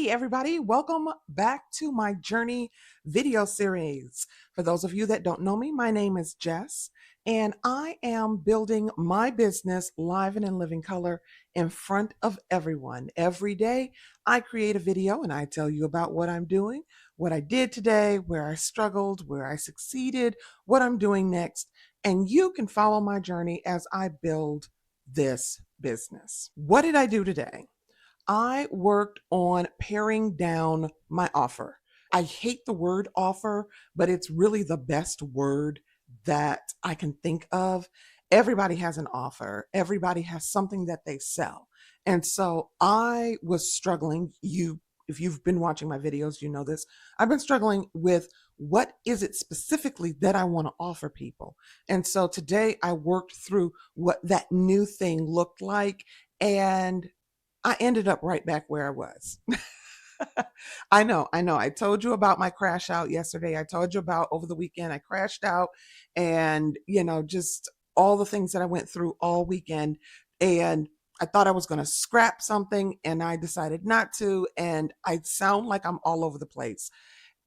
Hey, everybody, welcome back to my journey video series. For those of you that don't know me, my name is Jess, and I am building my business live and in living color in front of everyone. Every day, I create a video and I tell you about what I'm doing, what I did today, where I struggled, where I succeeded, what I'm doing next, and you can follow my journey as I build this business. What did I do today? I worked on paring down my offer. I hate the word offer, but it's really the best word that I can think of. Everybody has an offer. Everybody has something that they sell. And so I was struggling. If you've been watching my videos, you know this. I've been struggling with what is it specifically that I want to offer people. And so today I worked through what that new thing looked like, and I ended up right back where I was. I know. I told you about my crash out yesterday. I told you about over the weekend. I crashed out and, just all the things that I went through all weekend. And I thought I was going to scrap something and I decided not to. And I sound like I'm all over the place.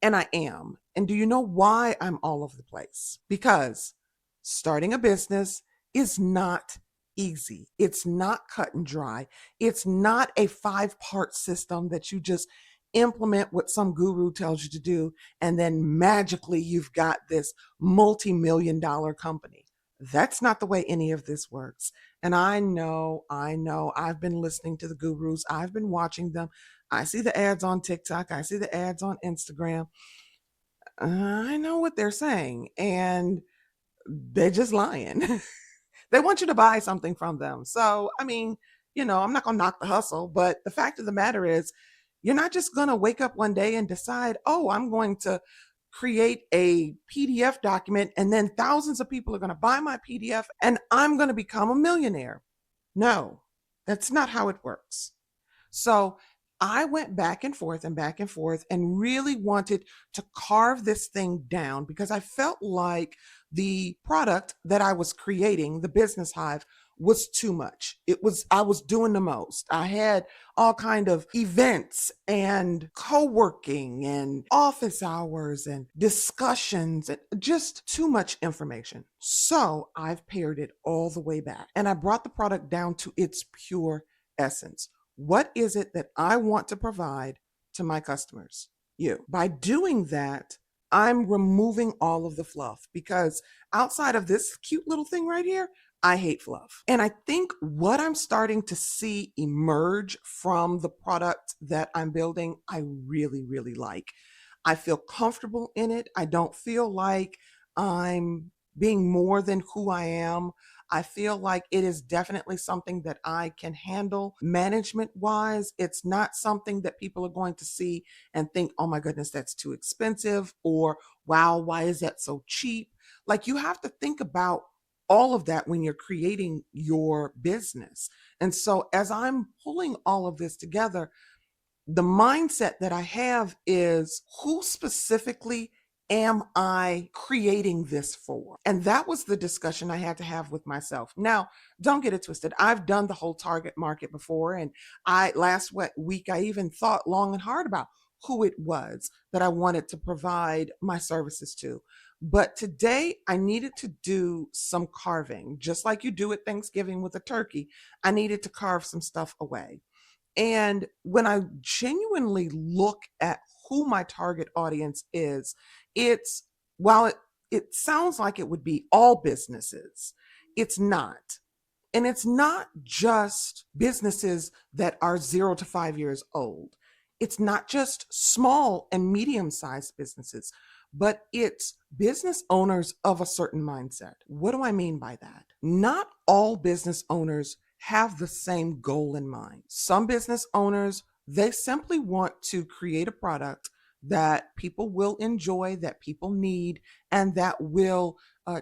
And I am. And do you know why I'm all over the place? Because starting a business is not easy. It's not cut and dry. It's not a 5-part system that you just implement what some guru tells you to do, and then magically you've got this multi-million dollar company. That's not the way any of this works. And I know, I've been listening to the gurus, I've been watching them. I see the ads on TikTok, I see the ads on Instagram. I know what they're saying, and they're just lying. They want you to buy something from them. So, I'm not going to knock the hustle, but the fact of the matter is, you're not just going to wake up one day and decide, oh, I'm going to create a PDF document and then thousands of people are going to buy my PDF and I'm going to become a millionaire. No, that's not how it works. So I went back and forth and really wanted to carve this thing down because I felt like the product that I was creating, the Business Hyve, was too much. I was doing the most. I had all kind of events and co-working and office hours and discussions and just too much information. So I've pared it all the way back and I brought the product down to its pure essence. What is it that I want to provide to my customers? You. By doing that, I'm removing all of the fluff because outside of this cute little thing right here, I hate fluff. And I think what I'm starting to see emerge from the product that I'm building, I really, really like. I feel comfortable in it. I don't feel like I'm being more than who I am. I feel like it is definitely something that I can handle management wise. It's not something that people are going to see and think, oh my goodness, that's too expensive, or wow, why is that so cheap? Like, you have to think about all of that when you're creating your business. And so as I'm pulling all of this together, the mindset that I have is, who specifically am I creating this for? And that was the discussion I had to have with myself. Now, don't get it twisted. I've done the whole target market before. And last week, I even thought long and hard about who it was that I wanted to provide my services to. But today I needed to do some carving, just like you do at Thanksgiving with a turkey. I needed to carve some stuff away. And when I genuinely look at who my target audience is, it's, while it sounds like it would be all businesses, it's not. And it's not just businesses that are 0 to 5 years old. It's not just small and medium-sized businesses, but it's business owners of a certain mindset. What do I mean by that? Not all business owners have the same goal in mind. Some business owners, they simply want to create a product that people will enjoy, that people need, and that will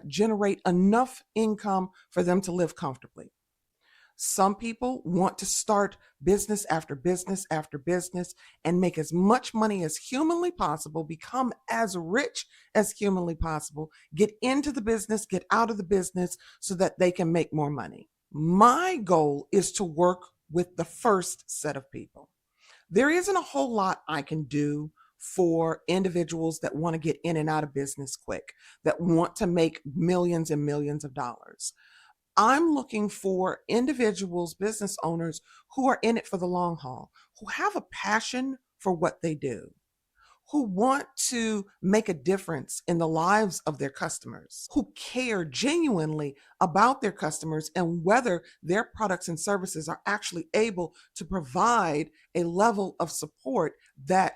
generate enough income for them to live comfortably. Some people want to start business after business after business and make as much money as humanly possible, become as rich as humanly possible, get into the business, get out of the business so that they can make more money. My goal is to work with the first set of people. There isn't a whole lot I can do for individuals that want to get in and out of business quick, that want to make millions and millions of dollars. I'm looking for individuals, business owners who are in it for the long haul, who have a passion for what they do, who want to make a difference in the lives of their customers, who care genuinely about their customers and whether their products and services are actually able to provide a level of support that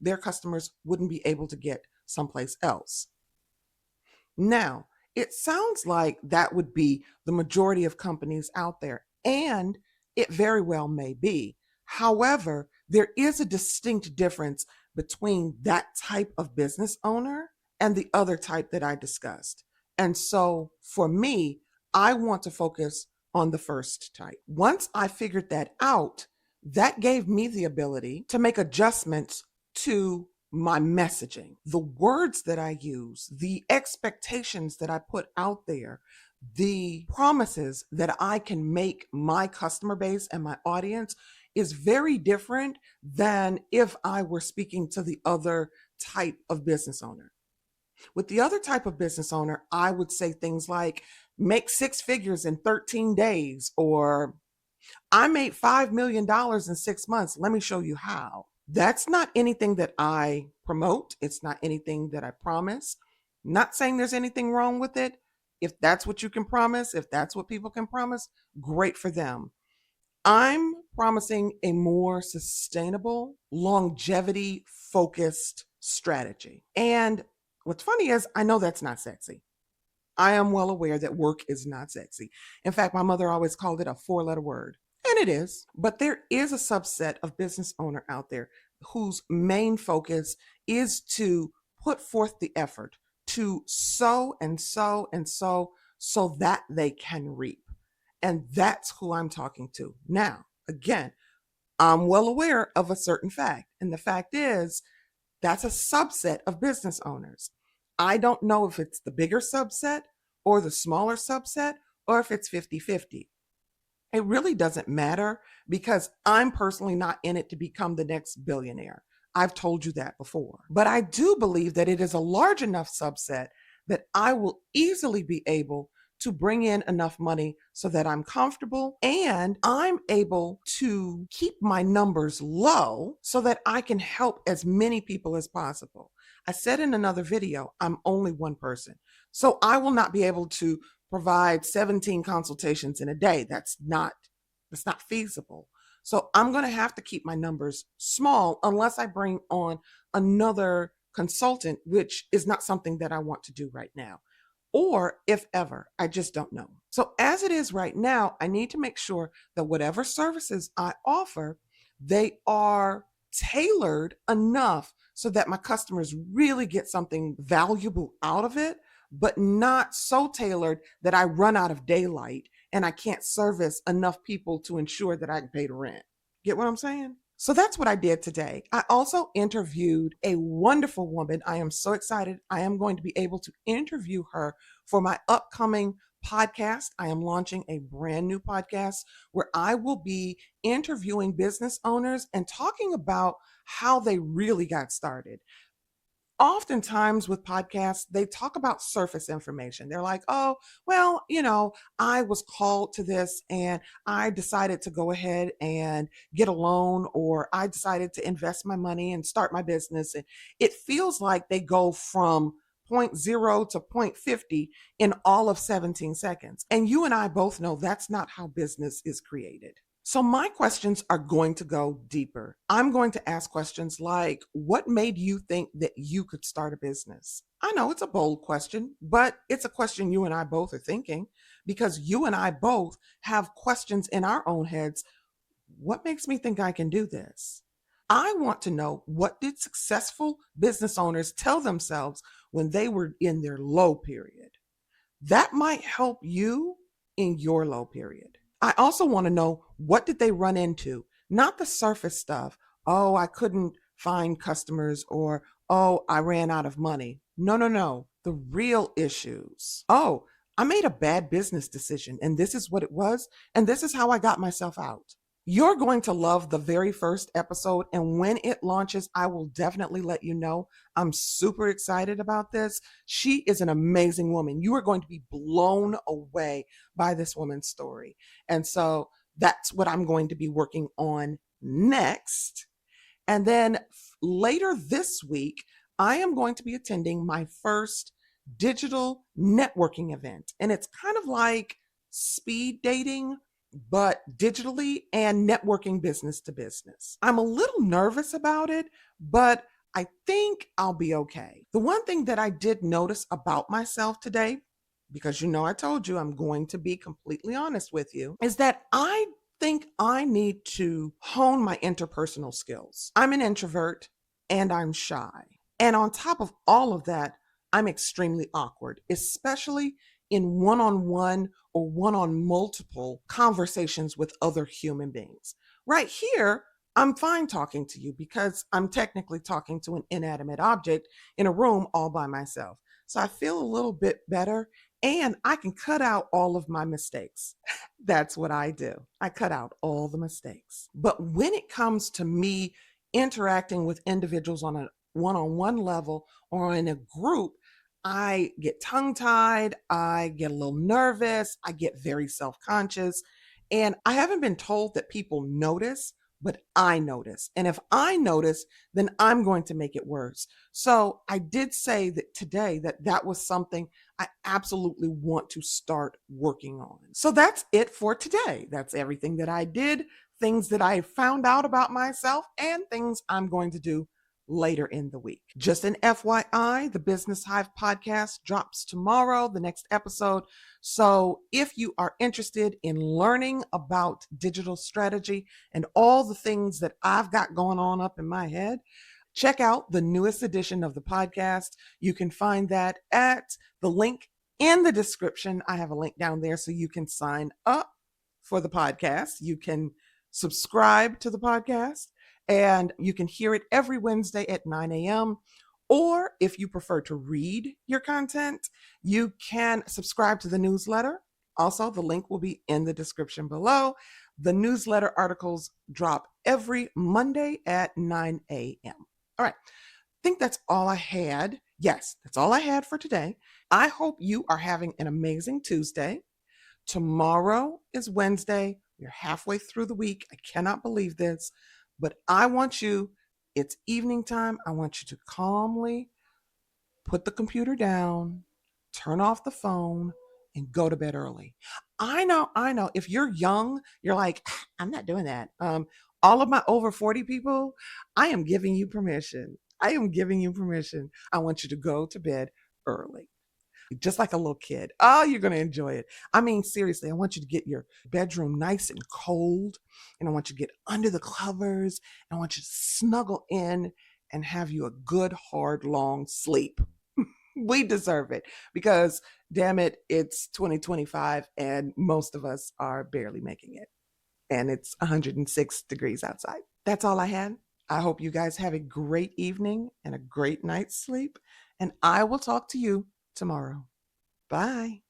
their customers wouldn't be able to get someplace else. Now, it sounds like that would be the majority of companies out there, and it very well may be. However, there is a distinct difference between that type of business owner and the other type that I discussed. And so for me, I want to focus on the first type. Once I figured that out, that gave me the ability to make adjustments to my messaging, the words that I use, the expectations that I put out there, the promises that I can make my customer base and my audience is very different than if I were speaking to the other type of business owner. With the other type of business owner, I would say things like make six figures in 13 days, or I made $5 million in 6 months. Let me show you how. That's not anything that I promote. It's not anything that I promise. Not saying there's anything wrong with it. If that's what you can promise, if that's what people can promise, great for them. I'm promising a more sustainable, longevity focused strategy. And what's funny is I know that's not sexy. I am well aware that work is not sexy. In fact, my mother always called it a 4-letter word. And it is. But there is a subset of business owner out there whose main focus is to put forth the effort to sow and sow and sow so that they can reap. And that's who I'm talking to. Now, again, I'm well aware of a certain fact. And the fact is, that's a subset of business owners. I don't know if it's the bigger subset or the smaller subset or if it's 50-50. It really doesn't matter because I'm personally not in it to become the next billionaire. I've told you that before. But I do believe that it is a large enough subset that I will easily be able to bring in enough money so that I'm comfortable and I'm able to keep my numbers low so that I can help as many people as possible. I said in another video, I'm only one person. So I will not be able to provide 17 consultations in a day. That's not feasible. So I'm going to have to keep my numbers small unless I bring on another consultant, which is not something that I want to do right now. Or if ever, I just don't know. So as it is right now, I need to make sure that whatever services I offer, they are tailored enough so that my customers really get something valuable out of it, but not so tailored that I run out of daylight and I can't service enough people to ensure that I can pay the rent. Get what I'm saying? So that's what I did today. I also interviewed a wonderful woman. I am so excited. I am going to be able to interview her for my upcoming podcast. I am launching a brand new podcast where I will be interviewing business owners and talking about how they really got started. Oftentimes with podcasts, they talk about surface information. They're like, oh, well, I was called to this and I decided to go ahead and get a loan, or I decided to invest my money and start my business. And it feels like they go from point zero to point 50 in all of 17 seconds. And you and I both know that's not how business is created. So my questions are going to go deeper. I'm going to ask questions like, what made you think that you could start a business? I know it's a bold question, but it's a question you and I both are thinking because you and I both have questions in our own heads. What makes me think I can do this? I want to know, what did successful business owners tell themselves when they were in their low period? That might help you in your low period. I also want to know, what did they run into? Not the surface stuff. Oh, I couldn't find customers, or, oh, I ran out of money. No, no, no. The real issues. Oh, I made a bad business decision and this is what it was. And this is how I got myself out. You're going to love the very first episode, and when it launches, I will definitely let you know. I'm super excited about this. She is an amazing woman. You are going to be blown away by this woman's story. And so that's what I'm going to be working on next. And then later this week, I am going to be attending my first digital networking event. And it's kind of like speed dating, but digitally and networking business to business. I'm a little nervous about it, but I think I'll be okay. The one thing that I did notice about myself today, because I told you I'm going to be completely honest with you, is that I think I need to hone my interpersonal skills. I'm an introvert and I'm shy. And on top of all of that, I'm extremely awkward, especially in one on one or one on multiple conversations with other human beings. Right here, I'm fine talking to you because I'm technically talking to an inanimate object in a room all by myself. So I feel a little bit better and I can cut out all of my mistakes. That's what I do. I cut out all the mistakes. But when it comes to me interacting with individuals on a one on one level or in a group, I get tongue tied, I get a little nervous, I get very self conscious. And I haven't been told that people notice, but I notice. And if I notice, then I'm going to make it worse. So I did say that today that was something I absolutely want to start working on. So that's it for today. That's everything that I did, things that I found out about myself, and things I'm going to do later in the week. Just an FYI, the Business Hyve podcast drops tomorrow, the next episode. So if you are interested in learning about digital strategy and all the things that I've got going on up in my head, check out the newest edition of the podcast. You can find that at the link in the description. I have a link down there so you can sign up for the podcast. You can subscribe to the podcast and you can hear it every Wednesday at 9 a.m. Or if you prefer to read your content, you can subscribe to the newsletter. Also, the link will be in the description below. The newsletter articles drop every Monday at 9 a.m. All right. I think that's all I had. Yes, that's all I had for today. I hope you are having an amazing Tuesday. Tomorrow is Wednesday. We're halfway through the week. I cannot believe this, but it's evening time. I want you to calmly put the computer down, turn off the phone, and go to bed early. I know. If you're young, you're like, I'm not doing that. All of my over 40 people, I am giving you permission. I want you to go to bed early, just like a little kid. Oh, you're going to enjoy it. I mean, seriously, I want you to get your bedroom nice and cold, and I want you to get under the covers, and I want you to snuggle in and have you a good, hard, long sleep. We deserve it because, damn it, it's 2025 and most of us are barely making it. And it's 106 degrees outside. That's all I had. I hope you guys have a great evening and a great night's sleep. And I will talk to you tomorrow. Bye.